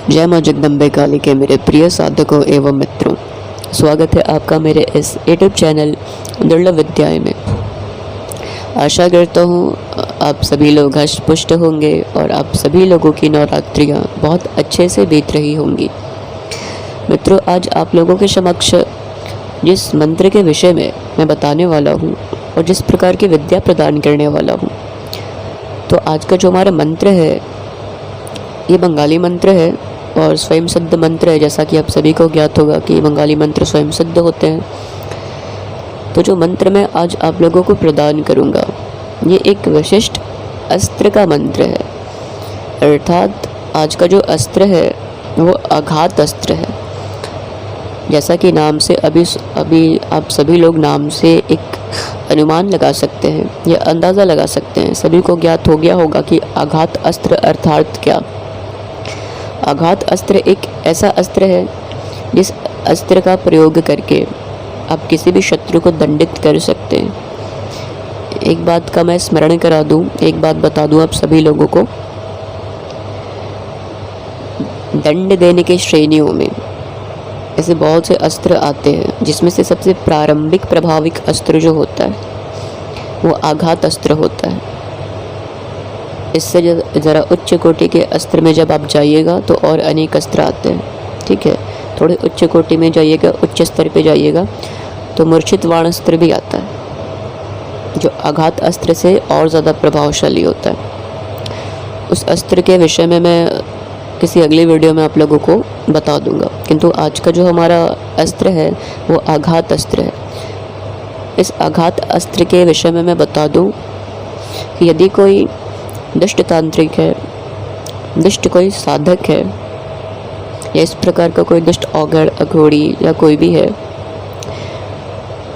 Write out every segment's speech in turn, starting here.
जय माँ जगदम्बे काली के मेरे प्रिय साधकों एवं मित्रों, स्वागत है आपका मेरे इस यूट्यूब चैनल दुर्लभ विद्याएं में। आशा करता हूँ आप सभी लोग हष्ट पुष्ट होंगे और आप सभी लोगों की नवरात्रियाँ बहुत अच्छे से बीत रही होंगी। मित्रों, आज आप लोगों के समक्ष जिस मंत्र के विषय में मैं बताने वाला हूँ और जिस प्रकार की विद्या प्रदान करने वाला हूँ, तो आज का जो हमारा मंत्र है ये बंगाली मंत्र है और स्वयं सिद्ध मंत्र है। जैसा कि आप सभी को ज्ञात होगा कि बंगाली मंत्र स्वयं सिद्ध होते हैं। तो जो मंत्र मैं आज आप लोगों को प्रदान करूंगा ये एक विशिष्ट अस्त्र का मंत्र है, अर्थात आज का जो अस्त्र है वो आघात अस्त्र है। जैसा कि नाम से अभी आप सभी लोग नाम से एक अनुमान लगा सकते हैं या अंदाज़ा लगा सकते हैं। सभी को ज्ञात हो गया होगा कि आघात अस्त्र अर्थात क्या। आघात अस्त्र एक ऐसा अस्त्र है जिस अस्त्र का प्रयोग करके आप किसी भी शत्रु को दंडित कर सकते हैं। एक बात का मैं स्मरण करा दूं, एक बात बता दूं आप सभी लोगों को। दंड देने के श्रेणियों में ऐसे बहुत से अस्त्र आते हैं, जिसमें से सबसे प्रारंभिक प्रभाविक अस्त्र जो होता है वो आघात अस्त्र होता है। इससे ज़रा उच्च कोटि के अस्त्र में जब आप जाइएगा तो और अनेक अस्त्र आते हैं, ठीक है। थोड़े उच्च कोटि में जाइएगा, उच्च स्तर पे जाइएगा तो मूर्छित बाण अस्त्र भी आता है, जो आघात अस्त्र से और ज़्यादा प्रभावशाली होता है। उस अस्त्र के विषय में मैं किसी अगली वीडियो में आप लोगों को बता दूंगा, किंतु आज का जो हमारा अस्त्र है वो आघात अस्त्र है। इस आघात अस्त्र के विषय में मैं बता दूं कि यदि कोई दुष्ट तांत्रिक है, दुष्ट कोई साधक है या इस प्रकार का कोई दुष्ट औघड़ अघोड़ी या कोई भी है,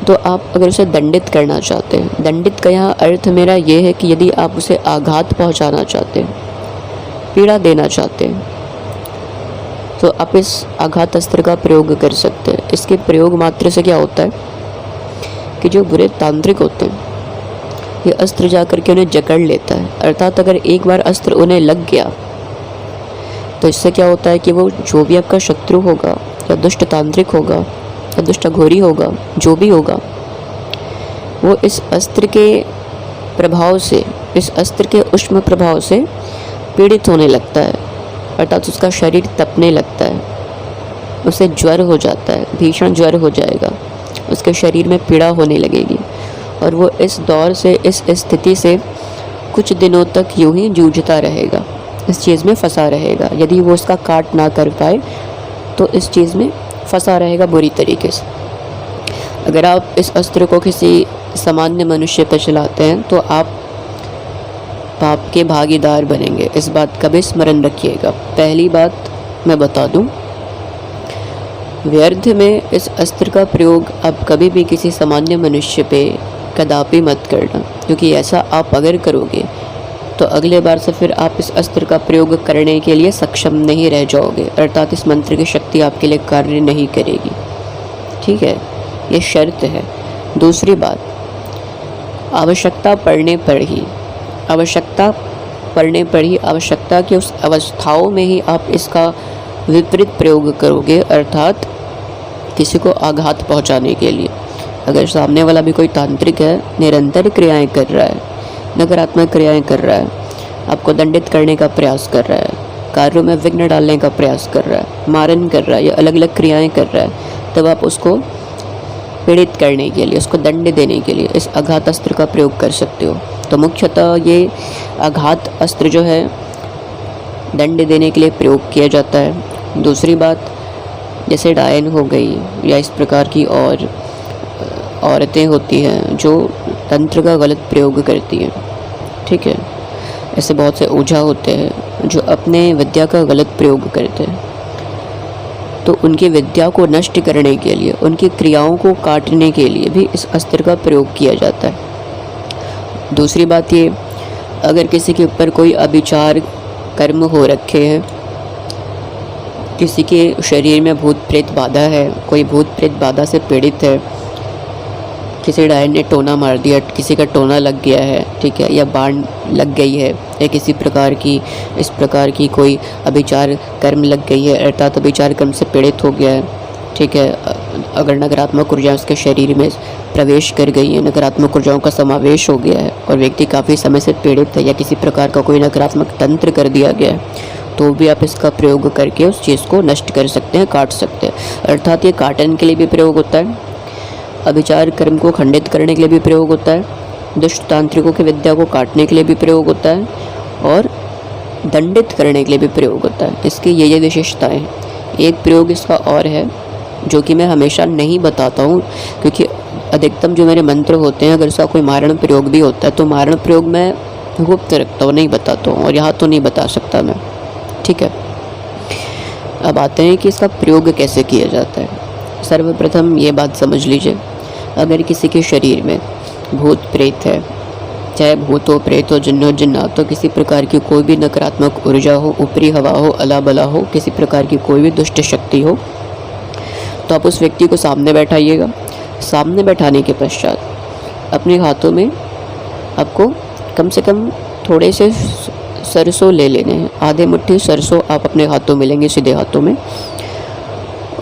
तो आप अगर उसे दंडित करना चाहते हैं, दंडित का यहाँ अर्थ मेरा ये है कि यदि आप उसे आघात पहुँचाना चाहते हैं, पीड़ा देना चाहते हैं, तो आप इस आघात अस्त्र का प्रयोग कर सकते हैं। इसके प्रयोग मात्र से क्या होता है कि जो बुरे तांत्रिक होते हैं ये अस्त्र जाकर के उन्हें जकड़ लेता है। अर्थात अगर एक बार अस्त्र उन्हें लग गया तो इससे क्या होता है कि वो जो भी आपका शत्रु होगा या दुष्ट तांत्रिक होगा या दुष्ट अघोरी होगा, जो भी होगा, वो इस अस्त्र के प्रभाव से, इस अस्त्र के उष्ण प्रभाव से पीड़ित होने लगता है। अर्थात उसका शरीर तपने लगता है, उसे ज्वर हो जाता है, भीषण ज्वर हो जाएगा, उसके शरीर में पीड़ा होने लगेगी और वो इस दौर से, इस स्थिति से कुछ दिनों तक यूं ही जूझता रहेगा, इस चीज़ में फंसा रहेगा। यदि वो उसका काट ना कर पाए तो इस चीज़ में फंसा रहेगा बुरी तरीके से। अगर आप इस अस्त्र को किसी सामान्य मनुष्य पर चलाते हैं तो आप पाप के भागीदार बनेंगे। इस बात का भी स्मरण रखिएगा। पहली बात मैं बता दूं, व्यर्थ में इस अस्त्र का प्रयोग आप कभी भी किसी सामान्य मनुष्य पे कदापि मत करना, क्योंकि ऐसा आप अगर करोगे तो अगले बार से फिर आप इस अस्त्र का प्रयोग करने के लिए सक्षम नहीं रह जाओगे। अर्थात इस मंत्र की शक्ति आपके लिए कार्य नहीं करेगी, ठीक है, ये शर्त है। दूसरी बात, आवश्यकता पड़ने पर ही, आवश्यकता की उस अवस्थाओं में ही आप इसका विपरीत प्रयोग करोगे, अर्थात किसी को आघात पहुंचाने के लिए। अगर सामने वाला भी कोई तांत्रिक है, निरंतर क्रियाएं कर रहा है, नकारात्मक क्रियाएं कर रहा है, आपको दंडित करने का प्रयास कर रहा है, कार्यों में विघ्न डालने का प्रयास कर रहा है, मारन कर रहा है या अलग अलग क्रियाएं कर रहा है, तब आप उसको पीड़ित करने के लिए, उसको दंड देने के लिए इस आघात अस्त्र का प्रयोग कर सकते हो। तो मुख्यतः ये आघात अस्त्र जो है दंड देने के लिए प्रयोग किया जाता है। दूसरी बात, जैसे डायन हो गई या इस प्रकार की और औरतें होती हैं जो तंत्र का गलत प्रयोग करती हैं, ठीक है, ऐसे बहुत से ओझा होते हैं जो अपने विद्या का गलत प्रयोग करते हैं, तो उनकी विद्या को नष्ट करने के लिए, उनकी क्रियाओं को काटने के लिए भी इस अस्त्र का प्रयोग किया जाता है। दूसरी बात ये, अगर किसी के ऊपर कोई अभिचार कर्म हो रखे हैं, किसी के शरीर में भूत प्रेत बाधा है, कोई भूत प्रेत बाधा से पीड़ित है, किसी डायन ने टोना मार दिया, किसी का टोना लग गया है, ठीक है, या बाण लग गई है, या किसी प्रकार की इस प्रकार की कोई अभिचार कर्म लग गई है, अर्थात अभिचार कर्म से पीड़ित हो गया है, ठीक है, अगर नकारात्मक ऊर्जा उसके शरीर में प्रवेश कर गई है, नकारात्मक ऊर्जाओं का समावेश हो गया है और व्यक्ति काफ़ी समय से पीड़ित है, या किसी प्रकार का कोई नकारात्मक तंत्र कर दिया गया है, तो भी आप इसका प्रयोग करके उस चीज़ को नष्ट कर सकते हैं, काट सकते हैं। अर्थात ये काटने के लिए भी प्रयोग होता है, अभिचार कर्म को खंडित करने के लिए भी प्रयोग होता है, दुष्ट तांत्रिकों की विद्या को काटने के लिए भी प्रयोग होता है और दंडित करने के लिए भी प्रयोग होता है। इसकी ये विशेषताएं हैं। एक प्रयोग इसका और है जो कि मैं हमेशा नहीं बताता हूँ, क्योंकि अधिकतम जो मेरे मंत्र होते हैं, अगर इसका कोई मारण प्रयोग भी होता है तो मारण प्रयोग मैं गुप्त रखता हूँ, नहीं बताता हूँ, और यहाँ तो नहीं बता सकता मैं, ठीक है। अब आते हैं कि इसका प्रयोग कैसे किया जाता है। सर्वप्रथम ये बात समझ लीजिए, अगर किसी के शरीर में भूत प्रेत है, चाहे भूत हो, प्रेत हो, जिन्न हो, जिन्नात हो, किसी प्रकार की कोई भी नकारात्मक ऊर्जा हो, ऊपरी हवा हो, अला बला हो, किसी प्रकार की कोई भी दुष्ट शक्ति हो, तो आप उस व्यक्ति को सामने बैठाइएगा। सामने बैठाने के पश्चात अपने हाथों में आपको कम से कम थोड़े से सरसों ले लेने हैं, आधे मुट्ठी सरसों आप अपने हाथों में लेंगे, सीधे हाथों में,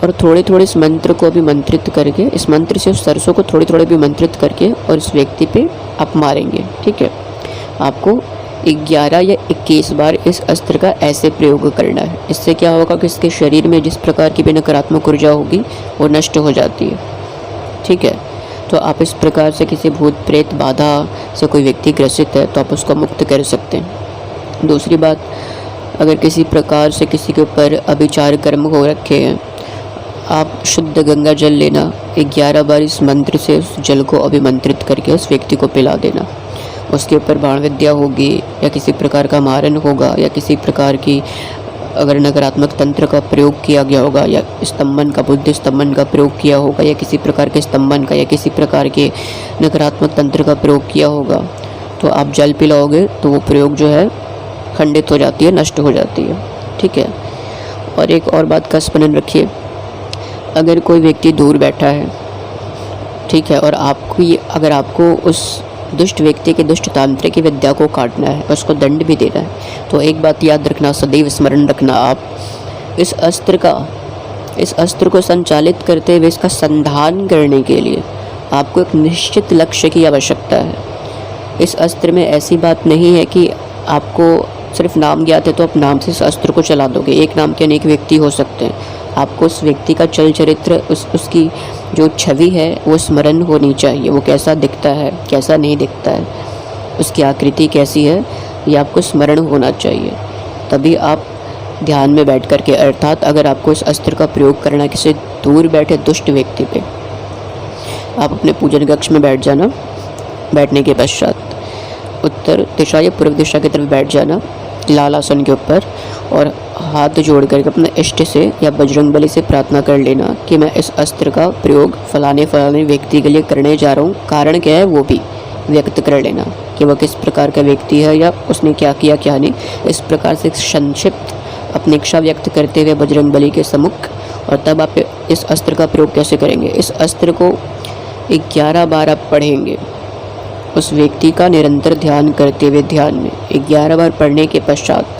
और थोड़े थोड़े इस मंत्र को भी मंत्रित करके, इस मंत्र से उस सरसों को थोड़े थोड़े भी मंत्रित करके और इस व्यक्ति पे आप मारेंगे, ठीक है। आपको 11 या 21 बार इस अस्त्र का ऐसे प्रयोग करना है। इससे क्या होगा कि इसके शरीर में जिस प्रकार की भी नकारात्मक ऊर्जा होगी वो नष्ट हो जाती है, ठीक है। तो आप इस प्रकार से किसी भूत प्रेत बाधा से कोई व्यक्ति ग्रसित है तो आप उसको मुक्त कर सकते हैं। दूसरी बात, अगर किसी प्रकार से किसी के ऊपर अभिचार कर्म हो रखे हैं, आप शुद्ध गंगा जल लेना, 11 बार इस मंत्र से उस जल को अभिमंत्रित करके उस व्यक्ति को पिला देना। उसके ऊपर बाण विद्या होगी या किसी प्रकार का मारण होगा या किसी प्रकार की अगर नकारात्मक तंत्र का प्रयोग किया गया होगा या स्तंभन का, बुद्धि स्तंभन का प्रयोग किया होगा या किसी प्रकार के स्तंभन का या किसी प्रकार के नकारात्मक तंत्र का प्रयोग किया होगा, तो आप जल पिलाओगे तो वो प्रयोग जो है खंडित हो जाती है, नष्ट हो जाती है, ठीक है। और एक और बात का स्मरण रखिए, अगर कोई व्यक्ति दूर बैठा है, ठीक है, और अगर आपको उस दुष्ट व्यक्ति के दुष्ट तांत्रिक की विद्या को काटना है, उसको दंड भी देना है, तो एक बात याद रखना, सदैव स्मरण रखना, आप इस अस्त्र को संचालित करते हुए इसका संधान करने के लिए आपको एक निश्चित लक्ष्य की आवश्यकता है। इस अस्त्र में ऐसी बात नहीं है कि आपको सिर्फ नाम ज्ञात है तो आप नाम से इस अस्त्र को चला दोगे। एक नाम के अनेक व्यक्ति हो सकते हैं, आपको उस व्यक्ति का चल चरित्र, उसकी जो छवि है वो स्मरण होनी चाहिए, वो कैसा दिखता है, कैसा नहीं दिखता है, उसकी आकृति कैसी है, ये आपको स्मरण होना चाहिए। तभी आप ध्यान में बैठ कर के, अर्थात अगर आपको इस अस्त्र का प्रयोग करना किसी दूर बैठे दुष्ट व्यक्ति पे, आप अपने पूजन कक्ष में बैठ जाना। बैठने के पश्चात उत्तर दिशा या पूर्व दिशा की तरफ बैठ जाना लाल आसन के ऊपर, और हाथ जोड़ कर अपने इष्ट से या बजरंगबली से प्रार्थना कर लेना कि मैं इस अस्त्र का प्रयोग फलाने व्यक्ति के लिए करने जा रहा हूँ। कारण क्या है वो भी व्यक्त कर लेना कि वह किस प्रकार का व्यक्ति है या उसने क्या किया क्या नहीं। इस प्रकार से संक्षिप्त अपनी इच्छा व्यक्त करते हुए बजरंगबली के सम्मुख, और तब आप इस अस्त्र का प्रयोग कैसे करेंगे। इस अस्त्र को 11 बार आप पढ़ेंगे, उस व्यक्ति का निरंतर ध्यान करते हुए ध्यान में 11 बार पढ़ने के पश्चात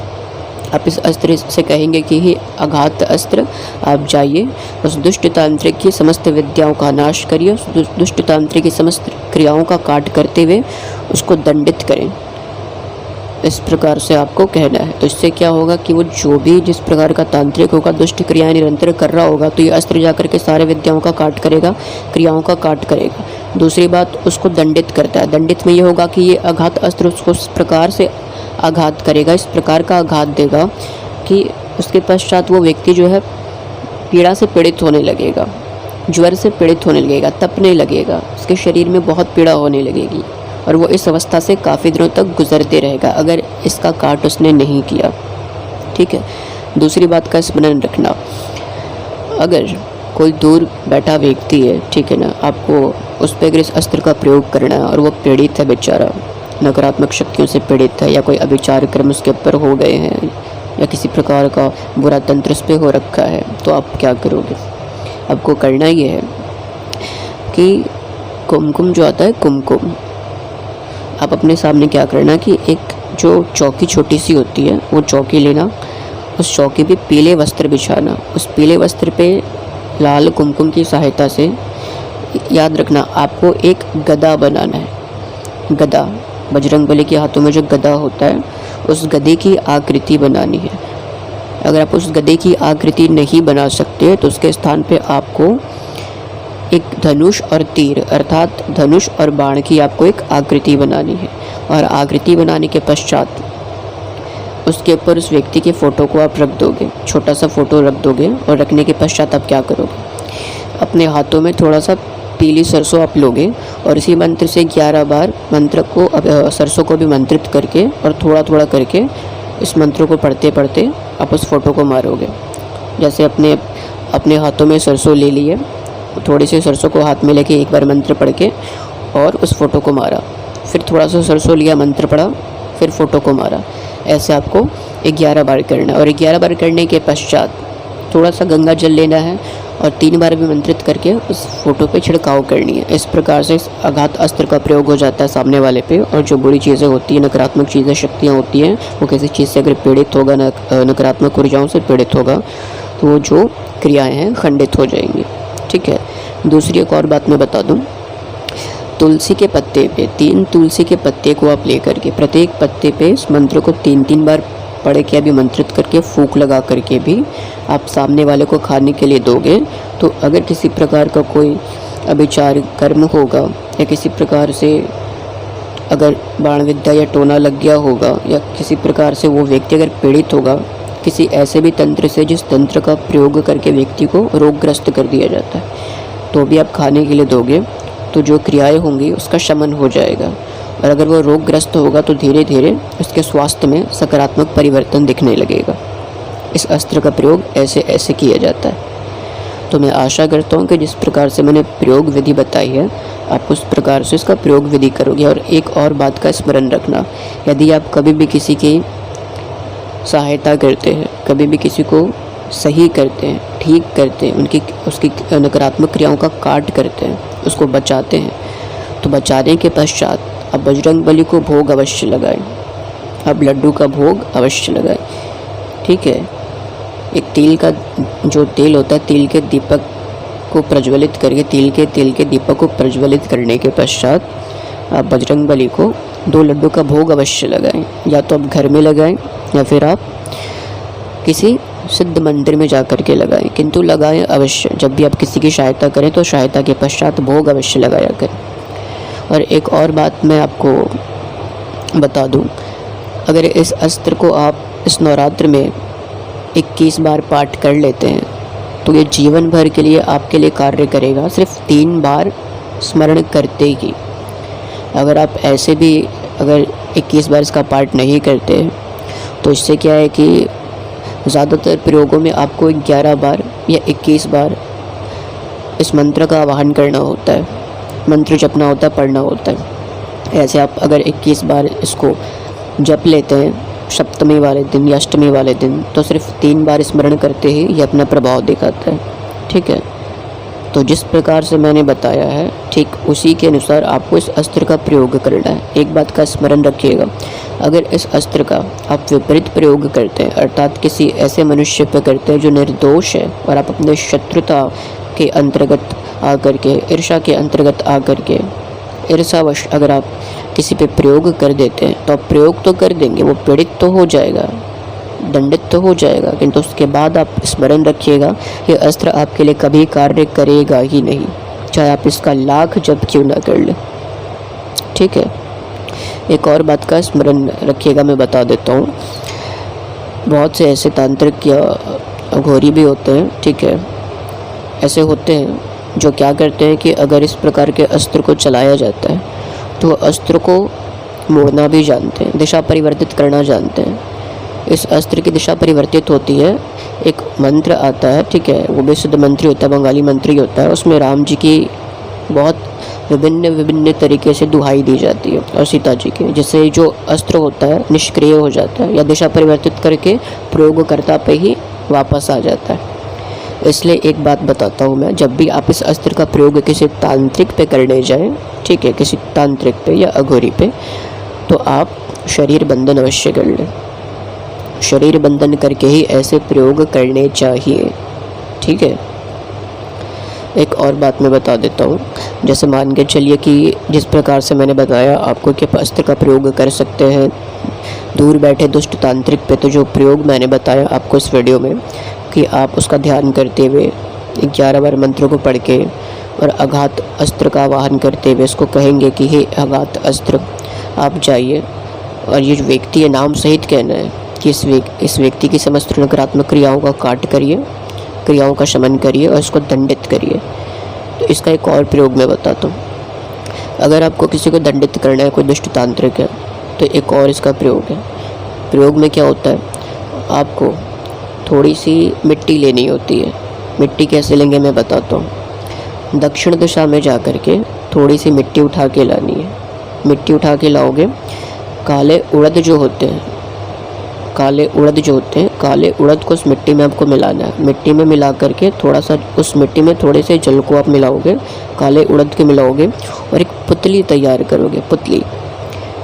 आप इस अस्त्र से कहेंगे कि हे आघात अस्त्र, आप जाइए उस दुष्ट तांत्रिक की समस्त विद्याओं का नाश करिए, उस दुष्ट तांत्रिक की समस्त क्रियाओं का काट करते हुए उसको दंडित करें। इस प्रकार से आपको कहना है। तो इससे क्या होगा कि वो जो भी जिस प्रकार का तांत्रिक होगा, दुष्ट क्रियाएं निरंतर कर रहा होगा, तो ये अस्त्र जाकर के सारे विद्याओं का काट करेगा, क्रियाओं का काट करेगा। दूसरी बात, उसको दंडित करता है। दंडित में ये होगा कि ये आघात अस्त्र उसको इस प्रकार से आघात करेगा, इस प्रकार का आघात देगा कि उसके पश्चात वो व्यक्ति जो है पीड़ा से पीड़ित होने लगेगा, ज्वर से पीड़ित होने लगेगा, तपने लगेगा, उसके शरीर में बहुत पीड़ा होने लगेगी और वो इस अवस्था से काफ़ी दिनों तक गुजरते रहेगा अगर इसका काट उसने नहीं किया। ठीक है। दूसरी बात का स्मरण रखना, अगर कोई दूर बैठा व्यक्ति है, ठीक है ना, आपको उस पर अगर इस अस्त्र का प्रयोग करना है और वो पीड़ित है, बेचारा नकारात्मक शक्तियों से पीड़ित है, या कोई अभिचार कर्म उसके ऊपर हो गए हैं, या किसी प्रकार का बुरा तंत्र उस पर हो रखा है, तो आप क्या करोगे। आपको करना ये है कि कुमकुम जो आता है, कुमकुम, आप अपने सामने क्या करना कि एक जो चौकी छोटी सी होती है वो चौकी लेना, उस चौकी पे पीले वस्त्र बिछाना, उस पीले वस्त्र पे लाल कुमकुम की सहायता से, याद रखना आपको एक गदा बनाना है। गदा, बजरंगबली के हाथों में जो गदा होता है उस गदे की आकृति बनानी है। अगर आप उस गदे की आकृति नहीं बना सकते तो उसके स्थान पे आपको एक धनुष और तीर अर्थात धनुष और बाण की आपको एक आकृति बनानी है। और आकृति बनाने के पश्चात उसके ऊपर उस व्यक्ति के फ़ोटो को आप रख दोगे, छोटा सा फ़ोटो रख दोगे। और रखने के पश्चात आप क्या करोगे, अपने हाथों में थोड़ा सा पीली सरसों आप लोगे और इसी मंत्र से 11 बार मंत्र को सरसों को भी मंत्रित करके और थोड़ा थोड़ा करके इस मंत्र को पढ़ते पढ़ते आप उस फ़ोटो को मारोगे। जैसे अपने हाथों में सरसों ले लिए, थोड़ी सी सरसों को हाथ में लेके एक बार मंत्र पढ़ के और उस फ़ोटो को मारा, फिर थोड़ा सा सरसों लिया, मंत्र पढ़ा, फिर फ़ोटो को मारा। ऐसे आपको 11 बार करना है। और 11 बार करने के पश्चात थोड़ा सा गंगा जल लेना है और 3 बार भी मंत्रित करके उस फोटो पे छिड़काव करनी है। इस प्रकार से इस आघात अस्त्र का प्रयोग हो जाता है सामने वाले पे। और जो बुरी चीज़ें होती हैं, नकारात्मक चीज़ें, शक्तियाँ होती हैं, वो किसी चीज़ से अगर पीड़ित होगा, नकारात्मक ऊर्जाओं से पीड़ित होगा, तो वो जो क्रियाएँ हैं खंडित हो जाएंगी। ठीक है। दूसरी एक और बात मैं बता दूँ, तुलसी के पत्ते पे 3 तुलसी के पत्ते को आप लेकर के प्रत्येक पत्ते पे इस मंत्र को 3-3 बार पढ़ के अभिमंत्रित करके फूंक लगा करके भी आप सामने वाले को खाने के लिए दोगे, तो अगर किसी प्रकार का कोई अभिचार कर्म होगा या किसी प्रकार से अगर बाण विद्या या टोना लग गया होगा या किसी प्रकार से वो व्यक्ति अगर पीड़ित होगा किसी ऐसे भी तंत्र से जिस तंत्र का प्रयोग करके व्यक्ति को रोगग्रस्त कर दिया जाता है, तो भी आप खाने के लिए दोगे तो जो क्रियाएं होंगी उसका शमन हो जाएगा। और अगर वो रोगग्रस्त होगा तो धीरे धीरे उसके स्वास्थ्य में सकारात्मक परिवर्तन दिखने लगेगा। इस अस्त्र का प्रयोग ऐसे ऐसे किया जाता है। तो मैं आशा करता हूँ कि जिस प्रकार से मैंने प्रयोग विधि बताई है आप उस प्रकार से इसका प्रयोग विधि करोगे। और एक और बात का स्मरण रखना, यदि आप कभी भी किसी की सहायता करते हैं, कभी भी किसी को सही करते हैं, ठीक करते हैं, उसकी नकारात्मक क्रियाओं का काट करते हैं, उसको बचाते हैं, तो बचाने के पश्चात अब बजरंगबली को भोग अवश्य लगाएं, अब लड्डू का भोग अवश्य लगाएं। ठीक है। एक तिल का जो तेल होता है, तिल के दीपक को प्रज्वलित करके तिल के दीपक को प्रज्वलित करने के पश्चात आप बजरंगबली को 2 लड्डू का भोग अवश्य लगाएं। या तो आप घर में लगाएं या फिर आप किसी सिद्ध मंदिर में जा कर के लगाएं, किंतु लगाएं अवश्य। जब भी आप किसी की सहायता करें तो सहायता के पश्चात भोग अवश्य लगाया करें। और एक और बात मैं आपको बता दूं, अगर इस अस्त्र को आप इस नवरात्र में 21 बार पाठ कर लेते हैं तो ये जीवन भर के लिए आपके लिए कार्य करेगा, सिर्फ 3 बार स्मरण करते ही। अगर आप ऐसे भी अगर 21 बार इसका पाठ नहीं करते तो इससे क्या है कि ज़्यादातर प्रयोगों में आपको 11 बार या 21 बार इस मंत्र का आवाहन करना होता है, मंत्र जपना होता है, पढ़ना होता है। ऐसे आप अगर 21 बार इसको जप लेते हैं सप्तमी वाले दिन या अष्टमी वाले दिन, तो सिर्फ 3 बार स्मरण करते ही ये अपना प्रभाव दिखाता है। ठीक है। तो जिस प्रकार से मैंने बताया है ठीक उसी के अनुसार आपको इस अस्त्र का प्रयोग करना है। एक बात का स्मरण रखिएगा, अगर इस अस्त्र का आप विपरीत प्रयोग करते हैं, अर्थात किसी ऐसे मनुष्य पर करते हैं जो निर्दोष है, और आप अपने शत्रुता के अंतर्गत आकर के, ईर्ष्या के अंतर्गत आकर के, ईर्ष्यावश अगर आप किसी पे प्रयोग कर देते हैं तो आप प्रयोग तो कर देंगे, वो पीड़ित तो हो जाएगा, दंडित तो हो जाएगा, किंतु उसके बाद आप स्मरण रखिएगा ये अस्त्र आपके लिए कभी कार्य करेगा ही नहीं, चाहे आप इसका लाख जप क्यों ना कर लें। ठीक है। एक और बात का स्मरण रखिएगा, मैं बता देता हूँ, बहुत से ऐसे तांत्रिक या अघोरी भी होते हैं, ठीक है, ऐसे होते हैं जो क्या करते हैं कि अगर इस प्रकार के अस्त्र को चलाया जाता है तो अस्त्र को मोड़ना भी जानते हैं, दिशा परिवर्तित करना जानते हैं। इस अस्त्र की दिशा परिवर्तित होती है, एक मंत्र आता है, ठीक है, वो भी सिद्ध मंत्री होता है, बंगाली मंत्री होता है, उसमें राम जी की बहुत विभिन्न तरीके से दुहाई दी जाती है और सीता जी की, जिससे जो अस्त्र होता है निष्क्रिय हो जाता है या दिशा परिवर्तित करके प्रयोगकर्ता पे ही वापस आ जाता है। इसलिए एक बात बताता हूँ मैं, जब भी आप इस अस्त्र का प्रयोग किसी तांत्रिक पे करने जाएं, ठीक है, किसी तांत्रिक पे या अघोरी पे, तो आप शरीर बंधन अवश्य कर लें। शरीर बंधन करके ही ऐसे प्रयोग करने चाहिए, ठीक है। एक और बात मैं बता देता हूँ, जैसे मान के चलिए कि जिस प्रकार से मैंने बताया आपको कि अस्त्र का प्रयोग कर सकते हैं दूर बैठे दुष्ट तांत्रिक पे, तो जो प्रयोग मैंने बताया आपको इस वीडियो में कि आप उसका ध्यान करते हुए 11 बार मंत्रों को पढ़ के और आघात अस्त्र का आवाहन करते हुए इसको कहेंगे कि हे आघात अस्त्र आप जाइए, और ये जो व्यक्ति है नाम सहित कहना है कि इस व्यक्ति की समस्त नकारात्मक क्रियाओं का काट करिए, क्रियाओं का शमन करिए और इसको दंडित करिए। तो इसका एक और प्रयोग मैं बताता हूँ। अगर आपको किसी को दंडित करना है, कोई दुष्ट तांत्रिक है, तो एक और इसका प्रयोग है। प्रयोग में क्या होता है, आपको थोड़ी सी मिट्टी लेनी होती है। मिट्टी कैसे लेंगे मैं बताता हूँ। दक्षिण दिशा में जा कर के थोड़ी सी मिट्टी उठा के लानी है। मिट्टी उठा के लाओगे, काले उड़द जो होते हैं, काले उड़द को उस मिट्टी में आपको मिलाना है। मिट्टी में मिला करके थोड़ा सा उस मिट्टी में थोड़े से जल को आप मिलाओगे, काले उड़द के मिलाओगे और एक पुतली तैयार करोगे।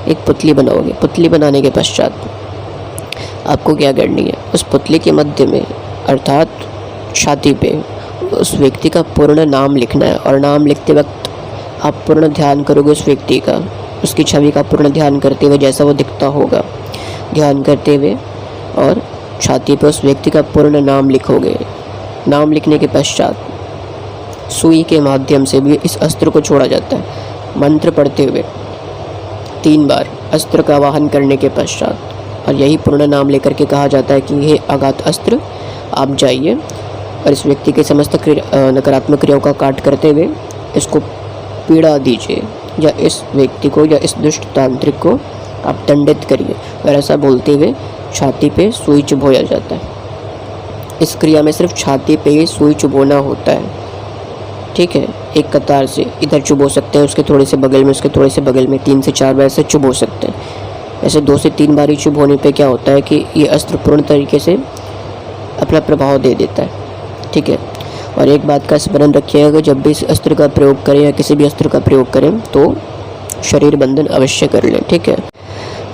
एक पुतली बनाओगे। पुतली बनाने के पश्चात आपको क्या करनी है, उस पुतली के मध्य में अर्थात छाती पे उस व्यक्ति का पूर्ण नाम लिखना है। और नाम लिखते वक्त आप पूर्ण ध्यान करोगे उस व्यक्ति का, उसकी छवि का पूर्ण ध्यान करते हुए, जैसा वो दिखता होगा ध्यान करते हुए, और छाती पे उस व्यक्ति का पूर्ण नाम लिखोगे। नाम लिखने के पश्चात सुई के माध्यम से भी इस अस्त्र को छोड़ा जाता है। मंत्र पढ़ते हुए 3 बार अस्त्र का आवाहन करने के पश्चात, और यही पूर्ण नाम लेकर के कहा जाता है कि हे आघात अस्त्र आप जाइए और इस व्यक्ति के समस्त नकारात्मक क्रियाओं का काट करते हुए इसको पीड़ा दीजिए, या इस व्यक्ति को या इस दुष्ट तांत्रिक को आप दंडित करिए। और ऐसा बोलते हुए छाती पे सुई चुभोया जाता है। इस क्रिया में सिर्फ छाती पे ही सुई चुभोना होता है, ठीक है। एक कतार से इधर चुभो सकते हैं, उसके थोड़े से बगल में, उसके थोड़े से बगल में 3 से 4 बार से चुभो सकते हैं। ऐसे 2 से 3 बार ही चुभोने पे क्या होता है कि ये अस्त्र पूर्ण तरीके से अपना प्रभाव दे देता है, ठीक है। और एक बात का स्मरण रखिएगा कि जब भी इस अस्त्र का प्रयोग करें या किसी भी अस्त्र का प्रयोग करें तो शरीर बंधन अवश्य कर लें, ठीक है।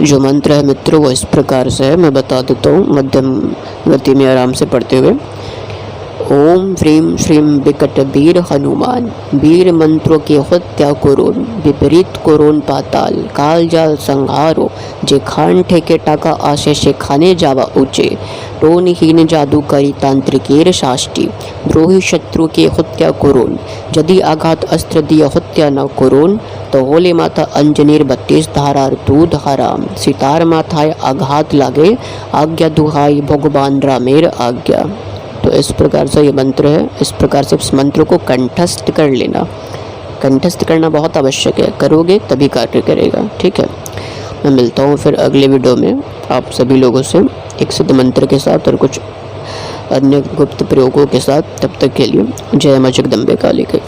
जो मंत्र है मित्रों वो इस प्रकार से है, मैं बता देता हूँ मध्यम गति में आराम से पढ़ते हुए। ओम श्रीम श्रीम विकट वीर हनुमान, वीर मंत्रों की हत्या करोन, विपरीत करोन पाताल, काल जाल संहारो, जे खान ठेके टाका आशे से खाने जावा ऊंचे, टोनहीन जादू करी तांत्रिकेर शाष्टी, द्रोही शत्रु के हत्या करोन, यदि आघात अस्त्र दिया हत्या न करोन, तो होले माता अंजनीर 32 धारार तू धाराम, सितार माथाए आघात लागे, आज्ञा दुहाई भगवान रामेर आज्ञा। तो इस प्रकार से ये मंत्र है। इस प्रकार से इस मंत्र को कंठस्थ कर लेना। कंठस्थ करना बहुत आवश्यक है, करोगे तभी कार्य करेगा, ठीक है। मैं मिलता हूँ फिर अगले वीडियो में आप सभी लोगों से एक सिद्ध मंत्र के साथ और कुछ अन्य गुप्त प्रयोगों के साथ। तब तक के लिए जय मां जगदम्बे काली की।